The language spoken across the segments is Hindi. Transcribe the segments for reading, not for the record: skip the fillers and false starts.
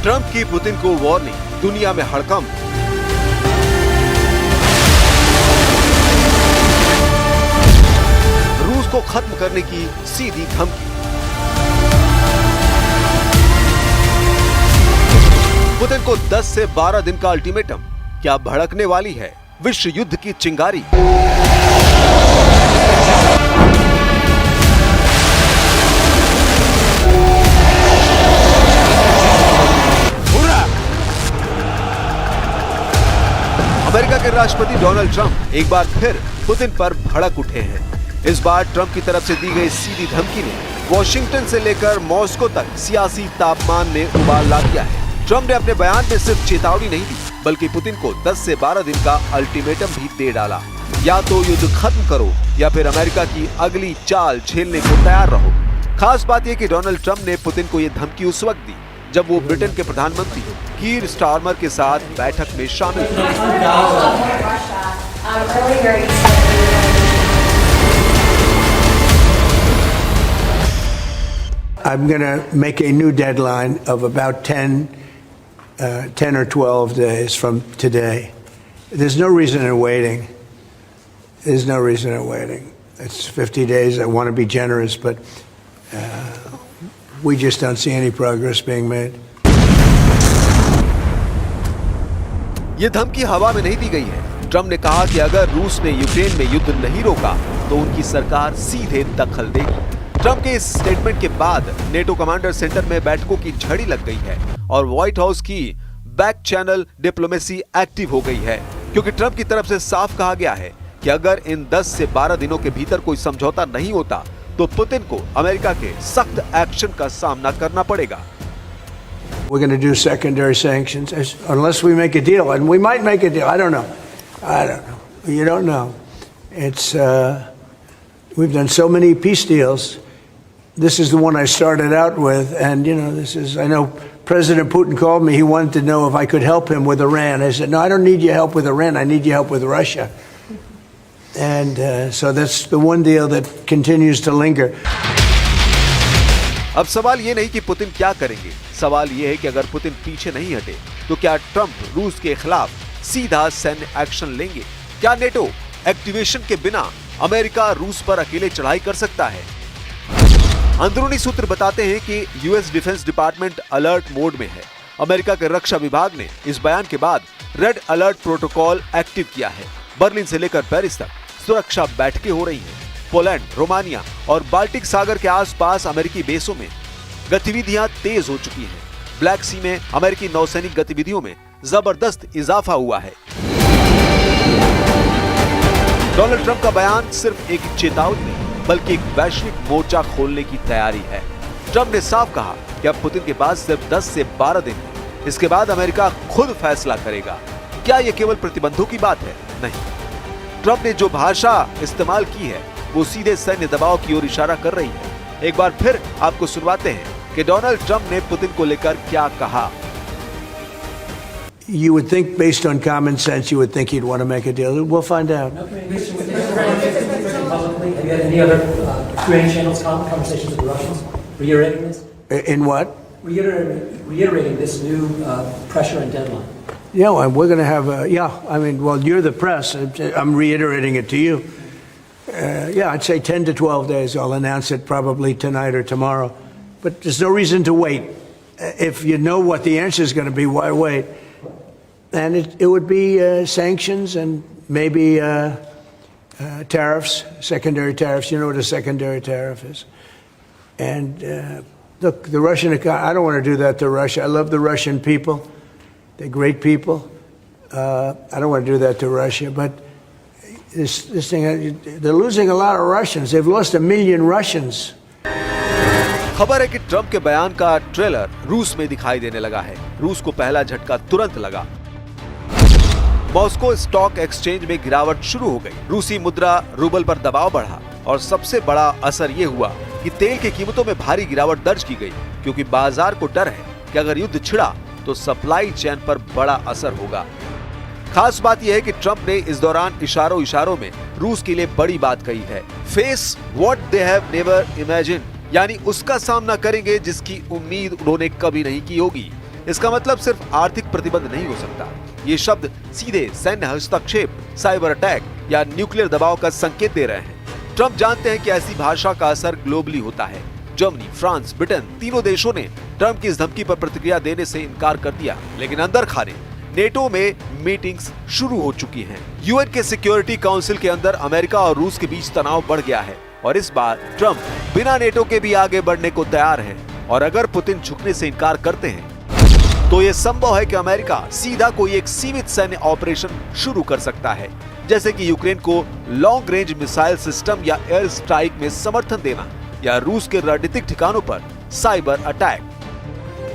ट्रंप की पुतिन को वार्निंग, दुनिया में हड़कंप। रूस को खत्म करने की सीधी धमकी। पुतिन को 10 से 12 दिन का अल्टीमेटम। क्या भड़कने वाली है विश्व युद्ध की चिंगारी? अमेरिका के राष्ट्रपति डोनाल्ड ट्रंप एक बार फिर पुतिन पर भड़क उठे हैं। इस बार ट्रंप की तरफ से दी गई सीधी धमकी ने वॉशिंगटन से लेकर मॉस्को तक सियासी तापमान में उबाल ला दिया है। ट्रंप ने अपने बयान में सिर्फ चेतावनी नहीं दी, बल्कि पुतिन को 10 से 12 दिन का अल्टीमेटम भी दे डाला। या तो युद्ध खत्म करो या फिर अमेरिका की अगली चाल झेलने को तैयार रहो। खास बात यह कि डोनाल्ड ट्रंप ने पुतिन को यह धमकी उस वक्त दी जब वो ब्रिटेन के प्रधानमंत्री कीर स्टारमर के साथ बैठक में शामिल थे। I'm going to make a new deadline of about 10 or 12 days from today. There's no reason in waiting. There's no reason in waiting. It's 50 days. I want to be generous, but we just don't see any progress being made. ये धमकी हवा में नहीं दी गई है। ट्रंप ने कहा कि अगर रूस ने यूक्रेन में युद्ध नहीं रोका तो उनकी सरकार सीधे दखल देगी। ट्रंप के इस स्टेटमेंट के बाद नेटो कमांडर सेंटर में बैठकों की झड़ी लग गई है और व्हाइट हाउस की बैक चैनल डिप्लोमेसी एक्टिव हो गई है, क्योंकि ट्रंप की तरफ से साफ कहा गया है कि अगर इन 10 से 12 दिनों के भीतर कोई समझौता नहीं होता तो पुतिन को अमेरिका के सख्त एक्शन का सामना करना पड़ेगा। We're going to do secondary sanctions unless we make a deal, and we might make a deal. I don't know. You don't know. It's we've done so many peace deals. This is the one I started out with, and this is. I know President Putin called me. He wanted to know if I could help him with Iran. I said, no, I don't need your help with Iran. I need your help with Russia. And so that's the one deal that continues to linger. अब सवाल ये नहीं कि पुतिन क्या करेंगे, सवाल ये है कि अगर पुतिन पीछे नहीं हटे तो क्या ट्रंप रूस के खिलाफ सीधा सैन्य एक्शन लेंगे? क्या नेटो एक्टिवेशन के बिना अमेरिका रूस पर अकेले चढ़ाई कर सकता है? अंदरूनी सूत्र बताते हैं कि US defence department alert mode में है। अमेरिका के रक्षा विभाग ने इस बयान के बाद रेड अलर्ट प्रोटोकॉल एक्टिव किया है। बर्लिन से लेकर पेरिस तक सुरक्षा बैठकें हो रही हैं। पोलैंड, रोमानिया और बाल्टिक सागर के आसपास अमेरिकी बेसों में गतिविधियां तेज हो चुकी हैं। ब्लैक सी में अमेरिकी नौसैनिक गतिविधियों में जबरदस्त इजाफा हुआ है। डोनाल्ड ट्रंप का बयान सिर्फ एक चेतावनी नहीं, बल्कि एक वैश्विक मोर्चा खोलने की तैयारी है। ट्रंप ने साफ कहा कि अब पुतिन के पास सिर्फ 10 से 12 दिन है। इसके बाद अमेरिका खुद फैसला करेगा। क्या यह केवल प्रतिबंधों की बात है? नहीं। ट्रंप ने जो भाषा इस्तेमाल की है वो सीधे सैन्य दबाव की ओर इशारा कर रही है। एक बार फिर आपको सुनवाते हैं कि डोनाल्ड ट्रंप ने पुतिन को लेकर क्या कहा। You would think, based on common sense, you would think he'd want to make a deal. We'll find out. Have you had any other Ukrainian channels conversations with the Russians reiterating this? In what? Reiterating this new pressure and deadline. Yeah, and we're going to have I mean, well, you're the press. I'm reiterating it to you. I'd say 10 to 12 days. I'll announce it probably tonight or tomorrow. But there's no reason to wait. If you know what the answer is going to be, why wait? And it would be sanctions and maybe tariffs, secondary tariffs. You know what a secondary tariff is. And look, the Russian economy, I don't want to do that to Russia. I love the Russian people. They're great people. I don't want to do that to Russia. But this thing, they're losing a lot of Russians. They've lost 1 million Russians. खबर है कि ट्रंप के बयान का ट्रेलर रूस में दिखाई देने लगा है। रूस को पहला झटका तुरंत लगा। मॉस्को स्टॉक एक्सचेंज में गिरावट शुरू हो गई। रूसी मुद्रा रूबल पर दबाव बढ़ा और सबसे बड़ा असर ये हुआ कि तेल की कीमतों में भारी गिरावट दर्ज की गई, क्योंकि बाजार को डर है कि अगर युद्ध छिड़ा तो सप्लाई चेन पर बड़ा असर होगा। खास बात यह है कि ट्रंप ने इस दौरान इशारों में रूस के लिए बड़ी बात कही है। Face what they have never imagine, यानी उसका सामना करेंगे जिसकी उम्मीद उन्होंने कभी नहीं की होगी। इसका मतलब सिर्फ आर्थिक प्रतिबंध नहीं हो सकता। ये शब्द सीधे सैन्य हस्तक्षेप, साइबर अटैक या न्यूक्लियर दबाव का संकेत दे रहे हैं। ट्रंप जानते हैं कि ऐसी भाषा का असर ग्लोबली होता है। जर्मनी, फ्रांस, ब्रिटेन तीनों देशों ने ट्रंप की इस धमकी पर प्रतिक्रिया देने से इनकार कर दिया, लेकिन अंदर खाने नेटो में मीटिंग्स शुरू हो चुकी हैं। यूएन के सिक्योरिटी काउंसिल के अंदर अमेरिका और रूस के बीच तनाव बढ़ गया है और इस बार ट्रंप बिना नेटो के भी आगे बढ़ने को तैयार है। और अगर पुतिन झुकने से इनकार करते हैं तो यह संभव है कि अमेरिका सीधा कोई एक सीमित सैन्य ऑपरेशन शुरू कर सकता है, जैसे कि यूक्रेन को लॉन्ग रेंज मिसाइल सिस्टम या एयर स्ट्राइक में समर्थन देना या रूस के रणनीतिक ठिकानों पर साइबर अटैक।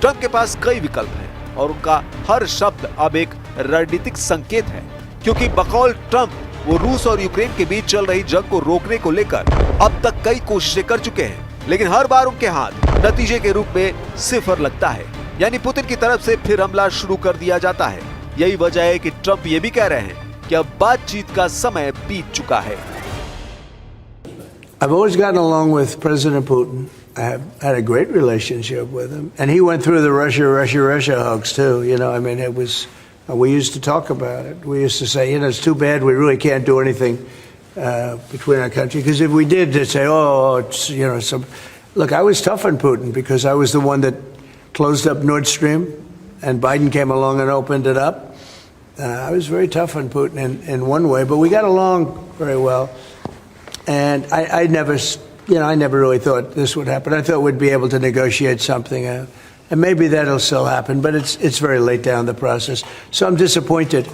ट्रंप के पास कई विकल्प हैं और उनका हर शब्द अब एक रणनीतिक संकेत है, क्योंकि बकौल ट्रंप वो रूस और यूक्रेन के बीच चल रही जंग को रोकने को लेकर अब तक कई कोशिशें कर चुके हैं, लेकिन हर बार उनके हाथ नतीजे के रूप में सिफर लगता है, यानी पुतिन की तरफ से फिर हमला शुरू कर दिया जाता है। यही वजह है कि ट्रंप ये भी कह रहे हैं कि अब बातचीत का समय बीत चुका है। I've always gotten along with President Putin. I have had a great relationship with him. And he went through the Russia hoax too. You know, I mean, it was, we used to talk about it. We used to say, you know, it's too bad we really can't do anything between our country. Because if we did, they'd say, oh, it's, you know, some. Look, I was tough on Putin because I was the one that closed up Nord Stream and Biden came along and opened it up. I was very tough on Putin in one way, but we got along very well. And I never, you know, I never really thought this would happen. I thought we'd be able to negotiate something, and maybe that'll still happen. But it's very late down the process, so I'm disappointed.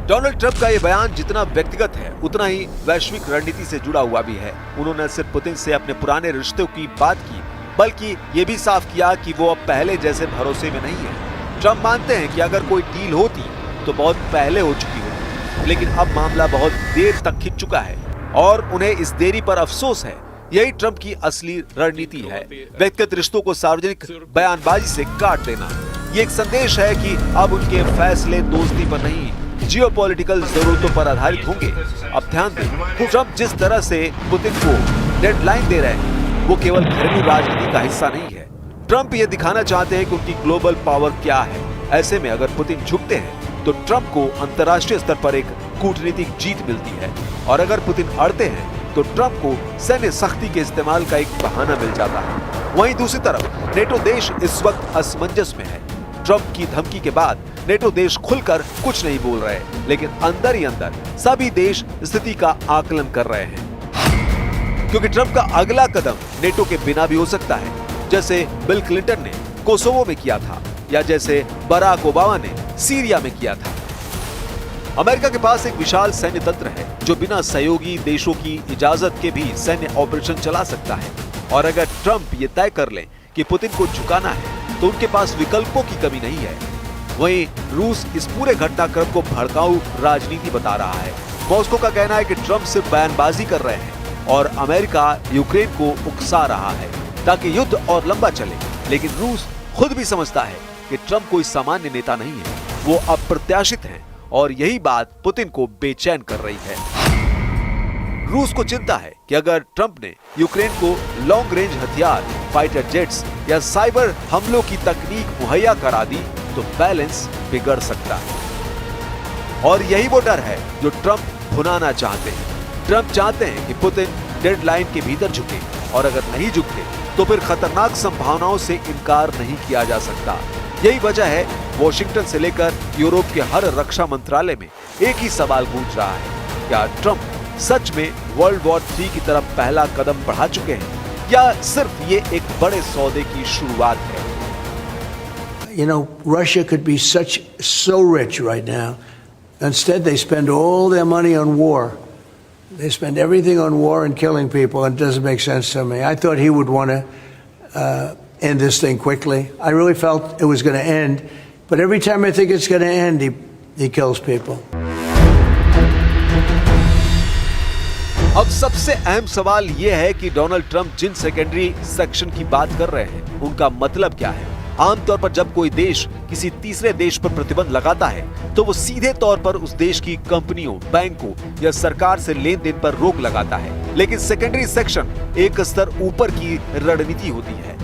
Donald Trump का ये बयान जितना व्यक्तिगत है उतना ही वैश्विक रणनीति से जुड़ा हुआ भी है। उन्होंने सिर्फ पुतिन से अपने पुराने रिश्तों की बात की, बल्कि ये भी साफ किया कि वो अब पहले जैसे भरोसे में नहीं है। ट्रंप मानते हैं कि अगर कोई डील होती तो बहुत पहले हो चुकी होती, लेकिन अब मामला बहुत देर तक खिंच चुका है और उन्हें इस देरी पर अफसोस है। यही ट्रंप की असली रणनीति है, व्यक्तिगत रिश्तों को सार्वजनिक बयानबाजी से काट देना। ये एक संदेश है कि अब उनके फैसले दोस्ती पर नहीं, जियोपॉलिटिकल जरूरतों पर आधारित होंगे। अब ध्यान दें, ट्रंप जिस तरह से पुतिन को डेडलाइन दे रहे हैं वो केवल घरेलू राजनीति का हिस्सा नहीं है। ट्रंप ये दिखाना चाहते हैं कि उनकी ग्लोबल पावर क्या है। ऐसे में अगर पुतिन झुकते हैं तो ट्रंप को अंतर्राष्ट्रीय स्तर पर एक कूटनीतिक जीत मिलती है, और अगर पुतिन अड़ते हैं तो ट्रंप को सैन्य सख्ती के इस्तेमाल का एक बहाना मिल जाता है। वहीं दूसरी तरफ नेटो देश इस वक्त असमंजस में है। ट्रंप की धमकी के बाद नेटो देश खुलकर कुछ नहीं बोल रहे, लेकिन अंदर ही अंदर सभी देश स्थिति का आकलन कर रहे हैं, क्योंकि ट्रंप का अगला कदम नेटो के बिना भी हो सकता है, जैसे बिल क्लिंटन ने कोसोवो में किया था या जैसे बराक ओबामा ने सीरिया में किया था। अमेरिका के पास एक विशाल सैन्य तंत्र है जो बिना सहयोगी देशों की इजाजत के भी सैन्य ऑपरेशन चला सकता है, और अगर ट्रंप ये तय कर लें कि पुतिन को झुकाना है तो उनके पास विकल्पों की कमी नहीं है। वहीं रूस इस पूरे घटनाक्रम को भड़काऊ राजनीति बता रहा है। मॉस्को का कहना है कि ट्रंप सिर्फ बयानबाजी कर रहे हैं और अमेरिका यूक्रेन को उकसा रहा है ताकि युद्ध और लंबा चले, लेकिन रूस खुद भी समझता है कि ट्रंप कोई सामान्य नेता नहीं है, वो अप्रत्याशित हैं, और यही बात पुतिन को बेचैन कर रही है। रूस को चिंता है कि अगर ट्रंप ने यूक्रेन को लॉन्ग रेंज हथियार, फाइटर जेट्स या साइबर हमलों की तकनीक मुहैया करा दी तो बैलेंस बिगड़ सकता है, और यही वो डर है जो ट्रंप भुनाना चाहते हैं। ट्रंप चाहते हैं कि पुतिन डेडलाइन के भीतर झुके, और अगर नहीं झुकते तो फिर खतरनाक संभावनाओं से इनकार नहीं किया जा सकता। यही वजह है वॉशिंगटन से लेकर यूरोप के हर रक्षा मंत्रालय में एक ही सवाल गूंज रहा है, क्या ट्रंप सच में वर्ल्ड वॉर 3 की तरफ पहला कदम बढ़ा चुके हैं या सिर्फ ये एक बड़े सौदे की शुरुआत है? You know, Russia could be so rich right now. Instead, they spend all their money on war. They spend everything on war and killing people, and it doesn't make sense to me. I thought he would want to end this thing quickly. I really felt it was going to end, but every time I think it's going to end, he kills people. अब सबसे अहम सवाल यह है कि डोनाल्ड ट्रंप जिन सेकेंडरी सेक्शन की बात कर रहे हैं उनका मतलब क्या है। आमतौर पर जब कोई देश किसी तीसरे देश पर प्रतिबंध लगाता है तो वो सीधे तौर पर उस देश की कंपनियों, बैंकों या सरकार से लेन देन पर रोक लगाता है। लेकिन सेकेंडरी सेक्शन एक स्तर ऊपर की रणनीति होती है।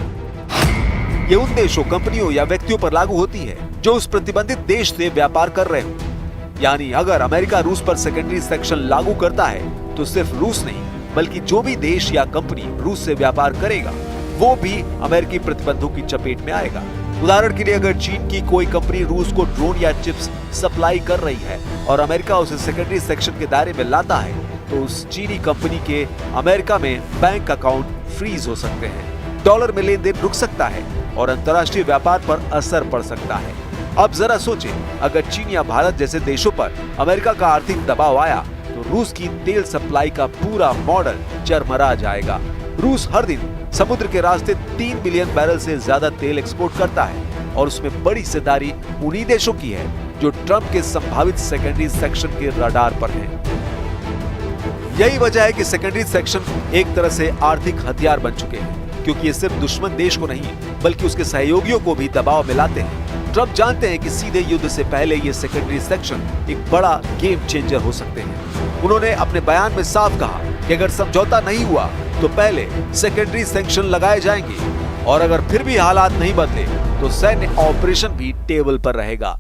ये उन देशों, कंपनियों या व्यक्तियों पर लागू होती है जो उस प्रतिबंधित देश से व्यापार कर रहे हो। यानी अगर अमेरिका रूस पर सेकेंडरी सेक्शन लागू करता है तो सिर्फ रूस नहीं बल्कि जो भी देश या कंपनी रूस से व्यापार करेगा वो भी अमेरिकी प्रतिबंधों की चपेट में आएगा। उदाहरण के लिए अगर चीन की कोई कंपनी रूस को ड्रोन या चिप्स सप्लाई कर रही है और अमेरिका उसे सेकेंडरी सेक्शन के दायरे में लाता है तो उस चीनी कंपनी के अमेरिका में बैंक अकाउंट फ्रीज हो सकते हैं, डॉलर में लेन देन रुक सकता है और अंतर्राष्ट्रीय व्यापार पर असर पड़ सकता है। अब जरा सोचें, अगर चीन या भारत जैसे देशों पर अमेरिका का आर्थिक दबाव आया तो रूस की तेल सप्लाई का पूरा मॉडल चरमरा जाएगा। रूस हर दिन समुद्र के रास्ते 3 बिलियन बैरल से ज्यादा तेल एक्सपोर्ट करता है और उसमें बड़ी हिस्सेदारी उन्हीं देशों की है जो ट्रंप के संभावित सेकेंडरी सेक्शन के रडार पर हैं। यही वजह है कि सेकेंडरी सेक्शन एक तरह से आर्थिक हथियार बन चुके हैं, क्योंकि ये सिर्फ दुश्मन देश को नहीं बल्कि उसके सहयोगियों को भी दबाव में लाते हैं। ट्रंप जानते हैं कि सीधे युद्ध से पहले ये सेकेंडरी सेक्शन एक बड़ा गेम चेंजर हो सकते हैं। उन्होंने अपने बयान में साफ कहा कि अगर समझौता नहीं हुआ तो पहले सेकेंडरी सेक्शन लगाए जाएंगे और अगर फिर भी हालात नहीं बदले तो सैन्य ऑपरेशन भी टेबल पर रहेगा।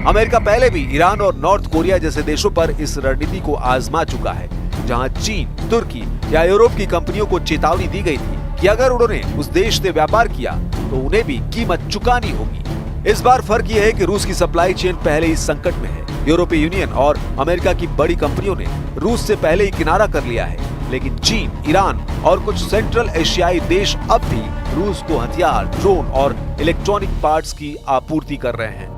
अमेरिका पहले भी ईरान और नॉर्थ कोरिया जैसे देशों पर इस रणनीति को आजमा चुका है, जहां चीन, तुर्की या यूरोप की कंपनियों को चेतावनी दी गई थी कि अगर उन्होंने उस देश से व्यापार किया तो उन्हें भी कीमत चुकानी होगी। इस बार फर्क यह है कि रूस की सप्लाई चेन पहले ही संकट में है। यूरोपीय यूनियन और अमेरिका की बड़ी कंपनियों ने रूस से पहले ही किनारा कर लिया है, लेकिन चीन, ईरान और कुछ सेंट्रल एशियाई देश अब भी रूस को हथियार, ड्रोन और इलेक्ट्रॉनिक पार्ट्स की आपूर्ति कर रहे हैं।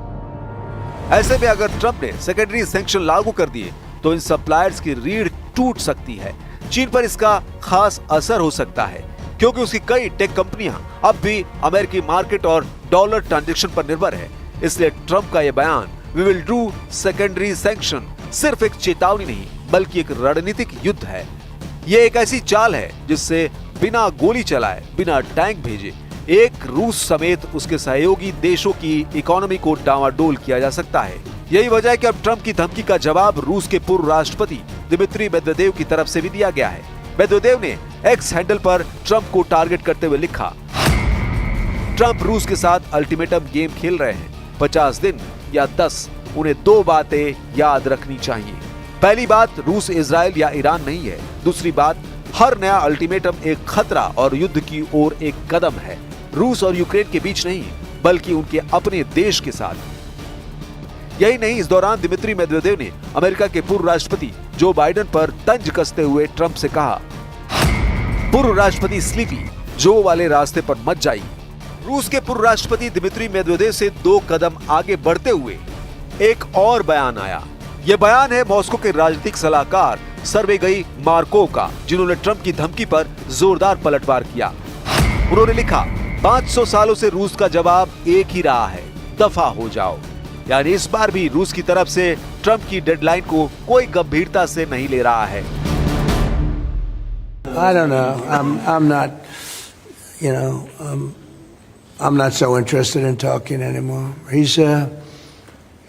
ऐसे में अगर ट्रंप ने सेकेंडरी सैंक्शन लागू कर दिए तो इन सप्लायर्स की रीढ़ टूट सकती है। चीन पर इसका खास असर हो सकता है क्योंकि उसकी कई टेक कंपनियां अब भी अमेरिकी मार्केट और डॉलर ट्रांजैक्शन पर निर्भर है। इसलिए ट्रंप का यह बयान, we will do secondary sanction, सिर्फ एक चेतावनी नहीं बल्कि एक रणनीतिक युद्ध है। ये एक ऐसी चाल है जिससे बिना गोली चलाए, बिना टैंक भेजे एक रूस समेत उसके सहयोगी देशों की इकोनॉमी को डावाडोल किया जा सकता है। यही वजह है कि अब ट्रंप की धमकी का जवाब रूस के पूर्व राष्ट्रपति दिमित्री मेदवेदेव की तरफ से भी दिया गया है। मेदवेदेव ने एक्स हैंडल पर ट्रंप को टारगेट करते हुए लिखा, ट्रंप रूस के साथ अल्टीमेटम गेम खेल रहे हैं। 50 दिन या 10, उन्हें 2 बातें याद रखनी चाहिए। पहली बात, रूस इजराइल या ईरान नहीं है। दूसरी बात, हर नया अल्टीमेटम एक खतरा और युद्ध की ओर एक कदम है, रूस और यूक्रेन के बीच नहीं बल्कि उनके अपने देश के साथ। यही नहीं, इस दौरान दिमित्री मेदवेदेव ने अमेरिका के पूर्व राष्ट्रपति जो बाइडेन पर तंज कसते हुए ट्रंप से कहा, पूर्व राष्ट्रपति स्लीपी जो वाले रास्ते पर मत जाइए। रूस के पूर्व राष्ट्रपति दिमित्री मेदवेदेव से 2 कदम आगे बढ़ते हुए एक और बयान आया। यह बयान है मॉस्को के राजनीतिक सलाहकार सर्गेई मार्कोव का, जिन्होंने ट्रंप की धमकी पर जोरदार पलटवार किया। उन्होंने लिखा, 500 सालों से रूस का जवाब एक ही रहा है, दफा हो जाओ। यानी इस बार भी रूस की तरफ से ट्रंप की डेडलाइन को कोई गंभीरता से नहीं ले रहा है। I don't know. I'm not, you know, I'm not so interested in talking anymore.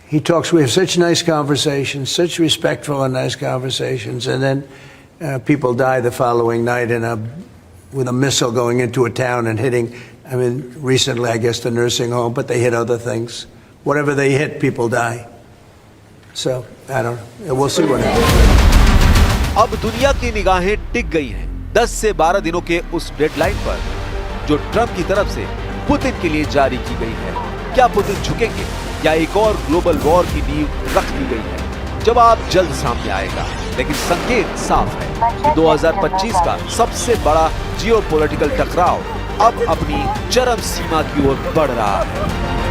He talks. We have such nice conversations, such respectful and nice conversations, and then people die the following night with a missile going into a town and hitting. I mean, recently, I guess the nursing home, but they hit other things. Whatever they hit, people die. So I don't know. We'll see what happens. अब दुनिया की निगाहें टिक गई हैं 10 से 12 दिनों के उस डेडलाइन पर जो ट्रंप की तरफ से पुतिन के लिए जारी की गई है। क्या पुतिन झुकेंगे या एक और ग्लोबल वॉर की नींव रख दी गई है? जवाब जल्द सामने आएगा, लेकिन संकेत साफ है। 2025 का सबसे बड़ा जियोपॉलिटिकल टकराव अब अपनी चरम सीमा की ओर बढ़ रहा है।